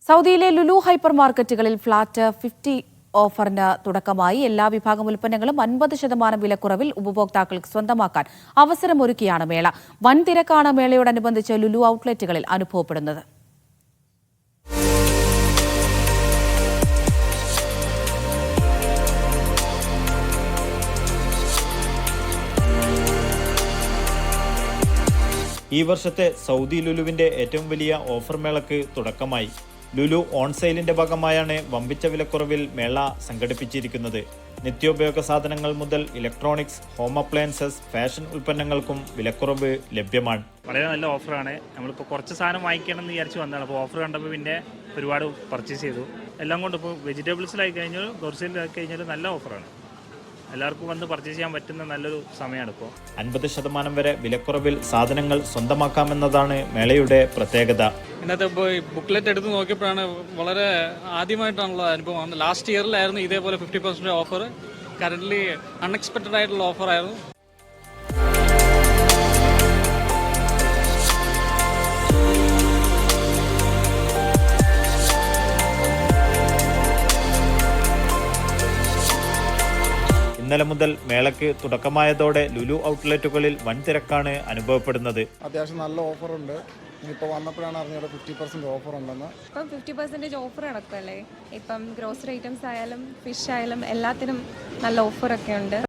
സൗദിയിലെ ലുലു ഹൈപ്പർ മാർക്കറ്റുകളിൽ ഫ്ലാറ്റ് 50 ഓഫറിന് തുടക്കമായി. എല്ലാ വിഭാഗം ഉൽപ്പന്നങ്ങളും 50% വിലക്കുറവിൽ ഉപഭോക്താക്കൾക്ക് സ്വന്തമാക്കാൻ അവസരമൊരുക്കിയാണ് മേള. വൻ തിരക്കാണ് മേളയോടനുബന്ധിച്ച് ലുലു ഔട്ട്ലെറ്റുകളിൽ അനുഭവപ്പെടുന്നത്. ഈ വർഷത്തെ സൗദി ലുലുവിന്റെ ഏറ്റവും വലിയ ഓഫർ മേളയ്ക്ക് തുടക്കമായി. ലുലു ഓൺ സെയിലിന്റെ ഭാഗമായാണ് വമ്പിച്ച വിലക്കുറവിൽ മേള സംഘടിപ്പിച്ചിരിക്കുന്നത്. നിത്യോപയോഗ സാധനങ്ങൾ മുതൽ ഇലക്ട്രോണിക്സ്, ഹോം അപ്ലയൻസസ്, ഫാഷൻ ഉൽപ്പന്നങ്ങൾക്കും വിലക്കുറവ് ലഭ്യമാണ്. വളരെ നല്ല ഓഫറാണ്. നമ്മളിപ്പോൾ കുറച്ച് സാധനം വാങ്ങിക്കണം എന്ന് വിചാരിച്ച് വന്നതാണ്. അപ്പോൾ ഓഫർ കണ്ടപ്പോൾ പിന്നെ ഒരുപാട് പർച്ചേസ് ചെയ്തു. എല്ലാം കൊണ്ട് ഇപ്പോൾ വെജിറ്റബിൾസിലായി കഴിഞ്ഞാൽ ഗ്രോസറിയിലായി കഴിഞ്ഞാൽ നല്ല ഓഫറാണ്. എല്ലാവർക്കും വന്ന് പർച്ചേസ് ചെയ്യാൻ പറ്റുന്ന നല്ലൊരു സമയമാണ് ഇപ്പോൾ. 50% വരെ വിലക്കുറവിൽ സാധനങ്ങൾ സ്വന്തമാക്കാമെന്നതാണ് മേളയുടെ പ്രത്യേകത. ഇന്നത്തെ ബുക്ക്ലെറ്റ് എടുത്ത് നോക്കിയപ്പോഴാണ് വളരെ ആദ്യമായിട്ടാണുള്ള അനുഭവം. ലാസ്റ്റ് ഇയറിലായിരുന്നു ഇതേപോലെ 50% ഓഫർ. കറൻ്റ്ലി അൺഎക്സ്പെക്റ്റഡ് ആയിട്ടുള്ള ഓഫറായിരുന്നു. ഇന്നലെ മുതൽ മേളയ്ക്ക് തുടക്കമായതോടെ ലുലു ഔട്ട്ലെറ്റുകളിൽ വൻ തിരക്കാണ് അനുഭവപ്പെടുന്നത്. അത്യാവശ്യം നല്ല ഓഫറുണ്ട്. ഇപ്പോൾ വന്നപ്പോഴാണ് അറിഞ്ഞത് 50% ഓഫർ ഉണ്ടെന്ന്. ഇപ്പം 50% ഓഫർ നടക്കുമല്ലേ. ഇപ്പം ഗ്രോസറി ഐറ്റംസ് ആയാലും ഫിഷ് ആയാലും എല്ലാത്തിനും നല്ല ഓഫറൊക്കെ ഉണ്ട്.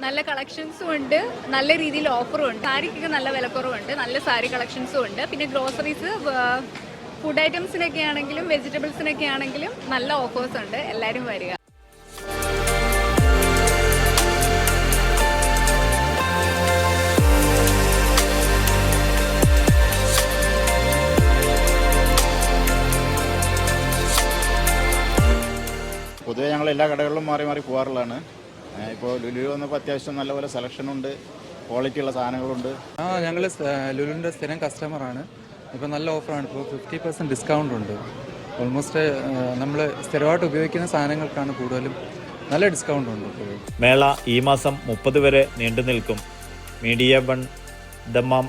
നല്ല കളക്ഷൻസും ഉണ്ട്, നല്ല രീതിയിൽ ഓഫറും ഉണ്ട്. സാരിക്കൊക്കെ നല്ല വിലക്കുറവുണ്ട്, നല്ല സാരി കളക്ഷൻസും ഉണ്ട്. പിന്നെ ഗ്രോസറീസ്, ഫുഡ് ഐറ്റംസിനൊക്കെ ആണെങ്കിലും വെജിറ്റബിൾസിനൊക്കെ ആണെങ്കിലും നല്ല ഓഫേഴ്സ് ഉണ്ട്. എല്ലാവരും വരിക. പൊതുവേ ഞങ്ങൾ എല്ലാ കടകളിലും മാറി മാറി പോകാറുള്ളതാണ്. ഇപ്പോൾ ലുലു വന്നപ്പോൾ അത്യാവശ്യം നല്ലപോലെ സെലക്ഷനുണ്ട്, ക്വാളിറ്റിയുള്ള സാധനങ്ങളുണ്ട്. ഞങ്ങൾ ലുലുവിൻ്റെ സ്ഥിരം കസ്റ്റമറാണ്. ഇപ്പോൾ നല്ല ഓഫറാണ്. ഇപ്പോൾ 50% ഡിസ്കൗണ്ട് ഉണ്ട്. ഓൾമോസ്റ്റ് നമ്മൾ സ്ഥിരമായിട്ട് ഉപയോഗിക്കുന്ന സാധനങ്ങൾക്കാണ് കൂടുതലും നല്ല ഡിസ്കൗണ്ട് ഉണ്ട്. മേള ഈ മാസം 30 വരെ നീണ്ടു നിൽക്കും. Media 1, Dammam.